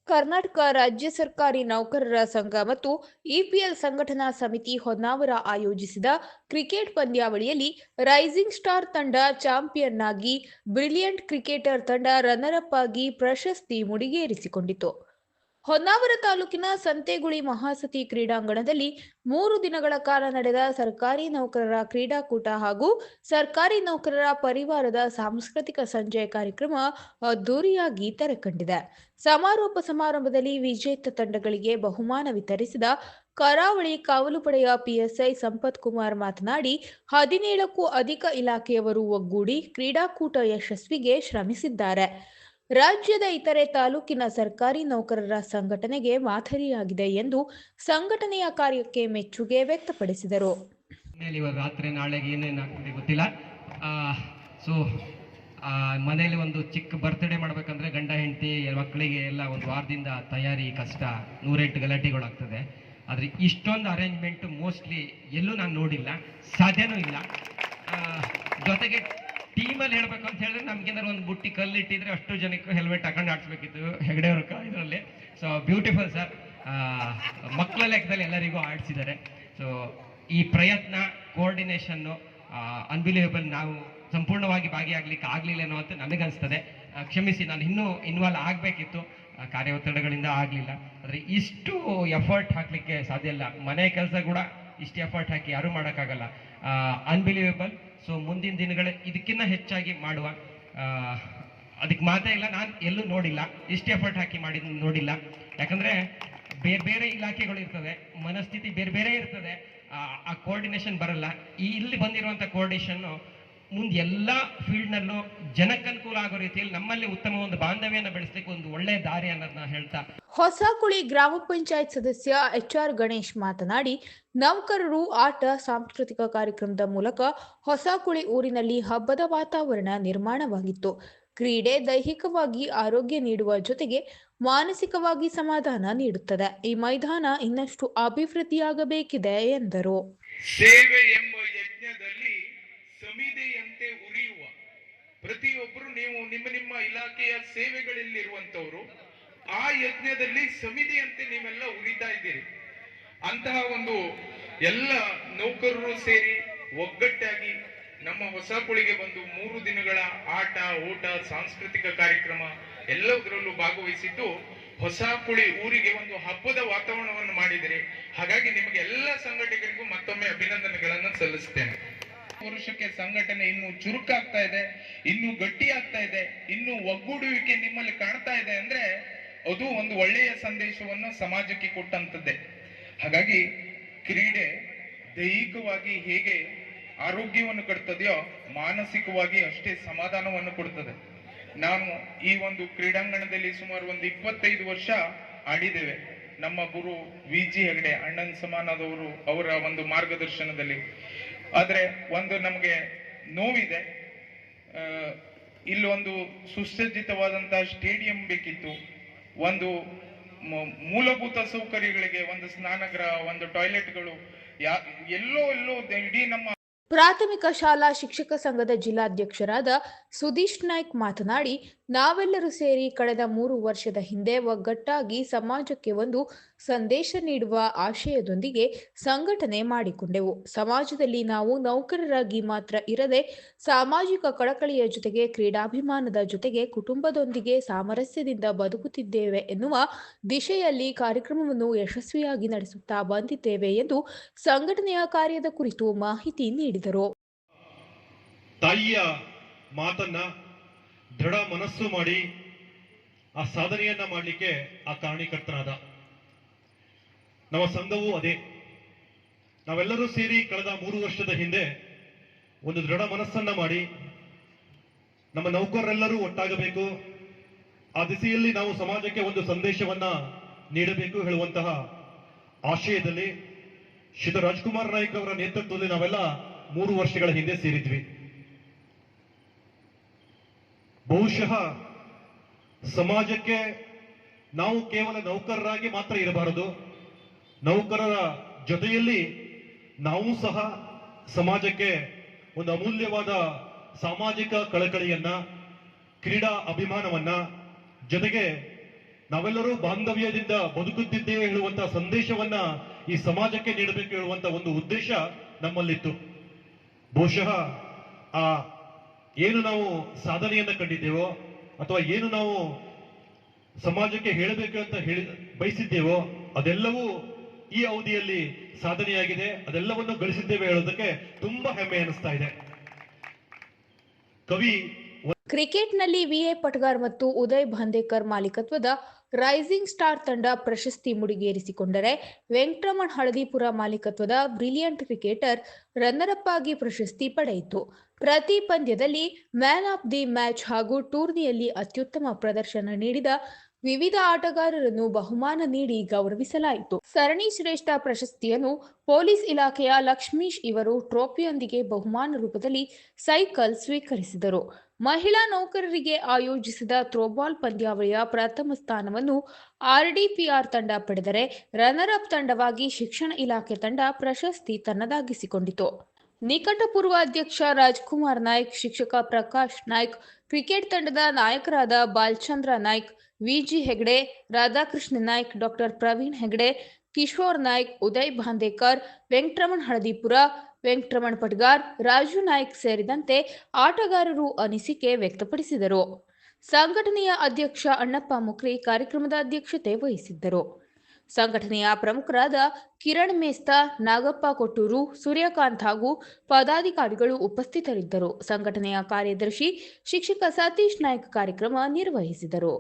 ಕರ್ನಾಟಕ ರಾಜ್ಯ ಸರ್ಕಾರಿ ನೌಕರರ ಸಂಘ ಮತ್ತು ಇಪಿಎಲ್ ಸಂಘಟನಾ ಸಮಿತಿ ಹೊನ್ನಾವರ ಆಯೋಜಿಸಿದ ಕ್ರಿಕೆಟ್ ಪಂದ್ಯಾವಳಿಯಲ್ಲಿ ರೈಸಿಂಗ್ ಸ್ಟಾರ್ ತಂಡ ಚಾಂಪಿಯನ್ ಆಗಿ, ಬ್ರಿಲಿಯಂಟ್ ಕ್ರಿಕೆಟರ್ ತಂಡ ರನ್ನರ್ ಅಪ್ ಆಗಿ ಪ್ರಶಸ್ತಿ ಮುಡಿಗೇರಿಸಿಕೊಂಡಿತು. ಹೊನ್ನಾವರ ತಾಲೂಕಿನ ಸಂತೆಗುಳಿ ಮಹಾಸತಿ ಕ್ರೀಡಾಂಗಣದಲ್ಲಿ 3 ದಿನಗಳ ಕಾಲ ನಡೆದ ಸರ್ಕಾರಿ ನೌಕರರ ಕ್ರೀಡಾಕೂಟ ಹಾಗೂ ಸರ್ಕಾರಿ ನೌಕರರ ಪರಿವಾರದ ಸಾಂಸ್ಕೃತಿಕ ಸಂಜೆ ಕಾರ್ಯಕ್ರಮ ಅದ್ದೂರಿಯಾಗಿ ತೆರೆಕಂಡಿದೆ. ಸಮಾರೋಪ ಸಮಾರಂಭದಲ್ಲಿ ವಿಜೇತ ತಂಡಗಳಿಗೆ ಬಹುಮಾನ ವಿತರಿಸಿದ ಕರಾವಳಿ ಕಾವಲು ಪಡೆಯ ಪಿಎಸ್ಐ ಸಂಪತ್ ಕುಮಾರ್ ಮಾತನಾಡಿ, 17ಕ್ಕೂ ಅಧಿಕ ಇಲಾಖೆಯವರು ಒಗ್ಗೂಡಿ ಕ್ರೀಡಾಕೂಟ ಯಶಸ್ವಿಗೆ ಶ್ರಮಿಸಿದ್ದಾರೆ. ರಾಜ್ಯದ ಇತರೆ ತಾಲೂಕಿನ ಸರ್ಕಾರಿ ನೌಕರರ ಸಂಘಟನೆಗೆ ಮಾದರಿಯಾಗಿದೆ ಎಂದು ಸಂಘಟನೆಯ ಕಾರ್ಯಕ್ಕೆ ಮೆಚ್ಚುಗೆ ವ್ಯಕ್ತಪಡಿಸಿದರು. ರಾತ್ರಿ ನಾಳೆಗೆ ಏನೇನಾಗ್ತದೆ ಗೊತ್ತಿಲ್ಲ. ಸೊ ಮನೆಯಲ್ಲಿ ಒಂದು ಚಿಕ್ಕ ಬರ್ತ್ಡೇ ಮಾಡ್ಬೇಕಂದ್ರೆ ಗಂಡ ಹೆಂಡತಿ ಮಕ್ಕಳಿಗೆ ಎಲ್ಲ ಒಂದು ವಾರದಿಂದ ತಯಾರಿ ಕಷ್ಟ, 108 ಗಲಾಟೆಗಳಾಗ್ತದೆ. ಆದರೆ ಇಷ್ಟೊಂದು ಅರೇಂಜ್ಮೆಂಟ್ ಮೋಸ್ಟ್ಲಿ ಎಲ್ಲೂ ನಾನು ನೋಡಿಲ್ಲ, ಸಾಧ್ಯನೂ ಇಲ್ಲ. ಜೊತೆಗೆ ಟೀಮಲ್ಲಿ ಹೇಳ್ಬೇಕು ಅಂತ ಹೇಳಿದ್ರೆ ನಮ್ಗೇನಾದ್ರು ಒಂದು ಬುಟ್ಟಿ ಕಲ್ಲಿಟ್ಟಿದ್ರೆ ಅಷ್ಟು ಜನಕ್ಕೂ ಹೆಲ್ಮೆಟ್ ಹಾಕೊಂಡು ಆಡಿಸ್ಬೇಕಿತ್ತು ಹೆಗಡೆ ಅವ್ರ ಇದರಲ್ಲಿ. ಸೊ ಬ್ಯೂಟಿಫುಲ್ ಸರ್, ಮಕ್ಕಳ ಲೆಕ್ಕದಲ್ಲಿ ಎಲ್ಲರಿಗೂ ಆಡಿಸಿದ್ದಾರೆ. ಸೊ ಈ ಪ್ರಯತ್ನ, ಕೋಆರ್ಡಿನೇಷನ್ನು ಅನ್ಬಿಲೀವೇಬಲ್. ನಾವು ಸಂಪೂರ್ಣವಾಗಿ ಭಾಗಿಯಾಗ್ಲಿಕ್ಕೆ ಆಗಲಿಲ್ಲೇನೋ ಅಂತ ನನಗನ್ಸ್ತದೆ. ಕ್ಷಮಿಸಿ, ನಾನು ಇನ್ನೂ ಇನ್ವಾಲ್ವ್ ಆಗಬೇಕಿತ್ತು, ಕಾರ್ಯ ಒತ್ತಡಗಳಿಂದ ಆಗಲಿಲ್ಲ. ಆದರೆ ಇಷ್ಟು ಎಫರ್ಟ್ ಹಾಕಲಿಕ್ಕೆ ಸಾಧ್ಯ ಇಲ್ಲ. ಮನೆ ಕೆಲಸ ಕೂಡ ಇಷ್ಟು ಎಫರ್ಟ್ ಹಾಕಿ ಯಾರೂ ಮಾಡೋಕ್ಕಾಗಲ್ಲ. ಅನ್ಬಿಲೀವೇಬಲ್. ಸೊ ಮುಂದಿನ ದಿನಗಳ ಇದಕ್ಕಿಂತ ಹೆಚ್ಚಾಗಿ ಮಾಡುವ, ಅದಕ್ಕೆ ಮಾತೇ ಇಲ್ಲ. ನಾನು ಎಲ್ಲೂ ನೋಡಿಲ್ಲ, ಇಷ್ಟು ಎಫರ್ಟ್ ಹಾಕಿ ಮಾಡಿದ ನೋಡಿಲ್ಲ. ಯಾಕಂದರೆ ಬೇರೆ ಬೇರೆ ಇಲಾಖೆಗಳು ಇರ್ತದೆ, ಮನಸ್ಥಿತಿ ಬೇರೆ ಬೇರೆ ಇರ್ತದೆ, ಆ ಕೋಆರ್ಡಿನೇಷನ್ ಬರಲ್ಲ. ಇಲ್ಲಿ ಬಂದಿರುವಂಥ ಕೋಆರ್ಡಿನೇಷನ್ನು ಮುಂದೆ ಎಲ್ಲ ಫೀಲ್ಡ್ನಲ್ಲೂ ಜನಕ್ಕೆ ಅನುಕೂಲ ಆಗೋ ರೀತಿಯಲ್ಲಿ ನಮ್ಮಲ್ಲಿ ಉತ್ತಮ ಒಂದು ಬಾಂಧವ್ಯನ ಬೆಳೆಸಲಿಕ್ಕೆ ಒಂದು ಒಳ್ಳೆಯ ದಾರಿ ಅನ್ನೋದನ್ನ ಹೇಳ್ತಾ, ಹೊಸಕುಳಿ ಗ್ರಾಮ ಪಂಚಾಯತ್ ಸದಸ್ಯ ಎಚ್ಆರ್ ಗಣೇಶ್ ಮಾತನಾಡಿ, ನೌಕರರು ಆಟ, ಸಾಂಸ್ಕೃತಿಕ ಕಾರ್ಯಕ್ರಮದ ಮೂಲಕ ಹೊಸಕುಳಿ ಊರಿನಲ್ಲಿ ಹಬ್ಬದ ವಾತಾವರಣ ನಿರ್ಮಾಣವಾಗಿತ್ತು. ಕ್ರೀಡೆ ದೈಹಿಕವಾಗಿ ಆರೋಗ್ಯ ನೀಡುವ ಜೊತೆಗೆ ಮಾನಸಿಕವಾಗಿ ಸಮಾಧಾನ ನೀಡುತ್ತದೆ. ಈ ಮೈದಾನ ಇನ್ನಷ್ಟು ಅಭಿವೃದ್ಧಿಯಾಗಬೇಕಿದೆ ಎಂದರು. ಸೇವೆ ಎಂಬ ಯಜ್ಞದಲ್ಲಿ ಸಮಿದೆಯಂತೆ ಉರಿಯುವ ಪ್ರತಿಯೊಬ್ಬರು, ನೀವು ನಿಮ್ಮ ನಿಮ್ಮ ಇಲಾಖೆಯ ಸೇವೆಗಳಲ್ಲಿರುವಂತವರು, ಆ ಯಜ್ಞದಲ್ಲಿ ಸಮಿತಿಯಂತೆ ನೀವೆಲ್ಲ ಉರಿತಾ ಇದ್ದೀರಿ. ಅಂತಹ ಒಂದು ಎಲ್ಲ ನೌಕರರು ಸೇರಿ ಒಗ್ಗಟ್ಟಾಗಿ ನಮ್ಮ ಹೊಸಕುಳಿಗೆ ಬಂದು 3 ದಿನಗಳ ಆಟ, ಓಟ, ಸಾಂಸ್ಕೃತಿಕ ಕಾರ್ಯಕ್ರಮ ಎಲ್ಲದರಲ್ಲೂ ಭಾಗವಹಿಸಿದ್ದು ಹೊಸಕುಳಿ ಊರಿಗೆ ಒಂದು ಹಬ್ಬದ ವಾತಾವರಣವನ್ನು ಮಾಡಿದಿರಿ. ಹಾಗಾಗಿ ನಿಮಗೆ ಎಲ್ಲ ಸಂಘಟಕರಿಗೂ ಮತ್ತೊಮ್ಮೆ ಅಭಿನಂದನೆಗಳನ್ನು ಸಲ್ಲಿಸ್ತೇನೆ. ವರ್ಷಕ್ಕೆ ಸಂಘಟನೆ ಇನ್ನೂ ಚುರುಕಾಗ್ತಾ ಇದೆ, ಇನ್ನೂ ಗಟ್ಟಿ ಆಗ್ತಾ ಇದೆ, ಇನ್ನೂ ಒಗ್ಗೂಡುವಿಕೆ ನಿಮ್ಮಲ್ಲಿ ಕಾಣ್ತಾ ಇದೆ ಅಂದ್ರೆ ಅದು ಒಂದು ಒಳ್ಳೆಯ ಸಂದೇಶವನ್ನು ಸಮಾಜಕ್ಕೆ ಕೊಟ್ಟಂತದ್ದೇ. ಹಾಗಾಗಿ ಕ್ರೀಡೆ ದೈಹಿಕವಾಗಿ ಹೇಗೆ ಆರೋಗ್ಯವನ್ನು ಕೊಡ್ತದೆಯೋ ಮಾನಸಿಕವಾಗಿ ಅಷ್ಟೇ ಸಮಾಧಾನವನ್ನು ಕೊಡ್ತದೆ. ನಾವು ಈ ಒಂದು ಕ್ರೀಡಾಂಗಣದಲ್ಲಿ ಸುಮಾರು ಒಂದು 25 ವರ್ಷ ಆಡಿದ್ದೇವೆ. ನಮ್ಮ ಗುರು ವಿ.ಜಿ. ಹೆಗಡೆ ಅಣ್ಣನ ಸಮಾನದವರು, ಅವರ ಒಂದು ಮಾರ್ಗದರ್ಶನದಲ್ಲಿ. ಆದ್ರೆ ಒಂದು ನಮಗೆ ನೋವಿದೆ, ಇಲ್ಲೊಂದು ಸುಸಜ್ಜಿತವಾದಂತಹ ಸ್ಟೇಡಿಯಂ ಬೇಕಿತ್ತು, ಒಂದು ಮೂಲಭೂತ ಸೌಕರ್ಯಗಳಿಗೆ ಒಂದು ಸ್ನಾನಗೃಹ, ಒಂದು ಟಾಯ್ಲೆಟ್ಗಳು ಎಲ್ಲೋ ಇಡೀ ನಮ್ಮ ಪ್ರಾಥಮಿಕ ಶಾಲಾ ಶಿಕ್ಷಕ ಸಂಘದ ಜಿಲ್ಲಾಧ್ಯಕ್ಷರಾದ ಸುದೀಶ್ ನಾಯ್ಕ್ ಮಾತನಾಡಿ, ನಾವೆಲ್ಲರೂ ಸೇರಿ ಕಳೆದ 3 ವರ್ಷದ ಹಿಂದೆ ಒಗ್ಗಟ್ಟಾಗಿ ಸಮಾಜಕ್ಕೆ ಒಂದು ಸಂದೇಶ ನೀಡುವ ಆಶಯದೊಂದಿಗೆ ಸಂಘಟನೆ ಮಾಡಿಕೊಂಡೆವು. ಸಮಾಜದಲ್ಲಿ ನಾವು ನೌಕರರಾಗಿ ಮಾತ್ರ ಇರದೆ ಸಾಮಾಜಿಕ ಕಳಕಳಿಯ ಜೊತೆಗೆ ಕ್ರೀಡಾಭಿಮಾನದ ಜೊತೆಗೆ ಕುಟುಂಬದೊಂದಿಗೆ ಸಾಮರಸ್ಯದಿಂದ ಬದುಕುತ್ತಿದ್ದೇವೆ ಎನ್ನುವ ದಿಶೆಯಲ್ಲಿ ಕಾರ್ಯಕ್ರಮವನ್ನು ಯಶಸ್ವಿಯಾಗಿ ನಡೆಸುತ್ತಾ ಬಂದಿದ್ದೇವೆ ಎಂದು ಸಂಘಟನೆಯ ಕಾರ್ಯದ ಕುರಿತು ಮಾಹಿತಿ ನೀಡಿದರು. ತಾಯಿಯ ಮಾತನ್ನ ದೃಢ ಮನಸ್ಸು ಮಾಡಿ ಆ ಸಾಧನೆಯನ್ನ ಮಾಡಲಿಕ್ಕೆ ಆ ಕಾರಣೀಕರ್ತನಾದ ನಮ್ಮ ಸಂಘವೂ ಅದೇ. ನಾವೆಲ್ಲರೂ ಸೇರಿ ಕಳೆದ 3 ವರ್ಷದ ಹಿಂದೆ ಒಂದು ದೃಢ ಮನಸ್ಸನ್ನ ಮಾಡಿ ನಮ್ಮ ನೌಕರರೆಲ್ಲರೂ ಒಟ್ಟಾಗಬೇಕು, ಆ ದಿಸೆಯಲ್ಲಿ ನಾವು ಸಮಾಜಕ್ಕೆ ಒಂದು ಸಂದೇಶವನ್ನ ನೀಡಬೇಕು ಹೇಳುವಂತಹ ಆಶಯದಲ್ಲಿ ಶ್ರೀ ರಾಜ್ಕುಮಾರ್ ನಾಯ್ಕ್ ಅವರ ನೇತೃತ್ವದಲ್ಲಿ ನಾವೆಲ್ಲ 3 ವರ್ಷಗಳ ಹಿಂದೆ ಸೇರಿದ್ವಿ. ಬಹುಶಃ ಸಮಾಜಕ್ಕೆ ನಾವು ಕೇವಲ ನೌಕರರಾಗಿ ಮಾತ್ರ ಇರಬಾರದು, ನೌಕರರ ಜೊತೆಯಲ್ಲಿ ನಾವು ಸಹ ಸಮಾಜಕ್ಕೆ ಒಂದು ಅಮೂಲ್ಯವಾದ ಸಾಮಾಜಿಕ ಕಳಕಳಿಯನ್ನ, ಕ್ರೀಡಾ ಅಭಿಮಾನವನ್ನ, ಜೊತೆಗೆ ನಾವೆಲ್ಲರೂ ಬಾಂಧವ್ಯದಿಂದ ಬದುಕುತ್ತಿದ್ದೇವೆ ಹೇಳುವಂತಹ ಸಂದೇಶವನ್ನ ಈ ಸಮಾಜಕ್ಕೆ ನೀಡಬೇಕು ಹೇಳುವಂತ ಒಂದು ಉದ್ದೇಶ ನಮ್ಮಲ್ಲಿತ್ತು. ಬಹುಶಃ ಆ ಏನು ನಾವು ಸಾಧನೆಯನ್ನ ಕಂಡಿದ್ದೇವೋ ಅಥವಾ ಏನು ನಾವು ಸಮಾಜಕ್ಕೆ ಹೇಳಬೇಕು ಅಂತ ಬಯಸಿದ್ದೇವೋ ಅದೆಲ್ಲವೂ ಈ ಅವಧಿಯಲ್ಲಿ ಸಾಧನೆಯಾಗಿದೆ. ಅದೆಲ್ಲವನ್ನು ಗಳಿಸಿದ್ದೇವೆ ಹೇಳೋದಕ್ಕೆ ತುಂಬಾ ಹೆಮ್ಮೆ ಅನಿಸ್ತಾ ಇದೆ. ಕವಿ ಕ್ರಿಕೆಟ್ನಲ್ಲಿ ವಿಎ ಪಟ್ಗಾರ್ ಮತ್ತು ಉದಯ್ ಬಾಂದೇಕರ್ ಮಾಲೀಕತ್ವದ ರೈಸಿಂಗ್ ಸ್ಟಾರ್ ತಂಡ ಪ್ರಶಸ್ತಿ ಮುಡಿಗೇರಿಸಿಕೊಂಡರೆ, ವೆಂಕಟರಮಣ್ ಹಳದಿಪುರ ಮಾಲೀಕತ್ವದ ಬ್ರಿಲಿಯಂಟ್ ಕ್ರಿಕೆಟರ್ ರನ್ನರ್ ಅಪ್ ಆಗಿ ಪ್ರಶಸ್ತಿ ಪಡೆಯಿತು. ಪ್ರತಿ ಪಂದ್ಯದಲ್ಲಿ ಮ್ಯಾನ್ ಆಫ್ ದಿ ಮ್ಯಾಚ್ ಹಾಗೂ ಟೂರ್ನಿಯಲ್ಲಿ ಅತ್ಯುತ್ತಮ ಪ್ರದರ್ಶನ ನೀಡಿದ ವಿವಿಧ ಆಟಗಾರರನ್ನು ಬಹುಮಾನ ನೀಡಿ ಗೌರವಿಸಲಾಯಿತು. ಸರಣಿ ಶ್ರೇಷ್ಠ ಪ್ರಶಸ್ತಿಯನ್ನು ಪೊಲೀಸ್ ಇಲಾಖೆಯ ಲಕ್ಷ್ಮೀಶ್ ಇವರು ಟ್ರೋಫಿಯೊಂದಿಗೆ ಬಹುಮಾನ ರೂಪದಲ್ಲಿ ಸೈಕಲ್ ಸ್ವೀಕರಿಸಿದರು. ಮಹಿಳಾ ನೌಕರರಿಗೆ ಆಯೋಜಿಸಿದ ಥ್ರೋಬಾಲ್ ಪಂದ್ಯಾವಳಿಯ ಪ್ರಥಮ ಸ್ಥಾನವನ್ನು ಆರ್ಡಿಪಿಆರ್ ತಂಡ ಪಡೆದರೆ, ರನ್ನರ್ ಅಪ್ ತಂಡವಾಗಿ ಶಿಕ್ಷಣ ಇಲಾಖೆ ತಂಡ ಪ್ರಶಸ್ತಿ ತನ್ನದಾಗಿಸಿಕೊಂಡಿತು. ನಿಕಟಪೂರ್ವ ಅಧ್ಯಕ್ಷ ರಾಜ್ಕುಮಾರ್ ನಾಯ್ಕ್, ಶಿಕ್ಷಕ ಪ್ರಕಾಶ್ ನಾಯ್ಕ್, ಕ್ರಿಕೆಟ್ ತಂಡದ ನಾಯಕರಾದ ಬಾಲ್ಚಂದ್ರ ನಾಯ್ಕ್, ವಿಜಿ ಹೆಗ್ಡೆ, ರಾಧಾಕೃಷ್ಣ ನಾಯ್ಕ್, ಡಾಕ್ಟರ್ ಪ್ರವೀಣ್ ಹೆಗ್ಡೆ, ಕಿಶೋರ್ ನಾಯ್ಕ್, ಉದಯ್ ಬಾಂದೇಕರ್, ವೆಂಕಟರಮಣ್ ಹಳದಿಪುರ, ವೆಂಕಟರಮಣ್ ಪಟ್ಗಾರ್, ರಾಜು ನಾಯ್ಕ್ ಸೇರಿದಂತೆ ಆಟಗಾರರು ಅನಿಸಿಕೆ ವ್ಯಕ್ತಪಡಿಸಿದರು. ಸಂಘಟನೆಯ ಅಧ್ಯಕ್ಷ ಅಣ್ಣಪ್ಪ ಮುಕ್ರಿ ಕಾರ್ಯಕ್ರಮದ ಅಧ್ಯಕ್ಷತೆ ವಹಿಸಿದ್ದರು. ಸಂಘಟನೆಯ ಪ್ರಮುಖರಾದ ಕಿರಣ್ ಮೇಸ್ತಾ, ನಾಗಪ್ಪ ಕೊಟ್ಟೂರು, ಸೂರ್ಯಕಾಂತ್ ಹಾಗೂ ಪದಾಧಿಕಾರಿಗಳು ಉಪಸ್ಥಿತರಿದ್ದರು. ಸಂಘಟನೆಯ ಕಾರ್ಯದರ್ಶಿ ಶಿಕ್ಷಕ ಸತೀಶ್ ನಾಯ್ಕ್ ಕಾರ್ಯಕ್ರಮ ನಿರ್ವಹಿಸಿದರು.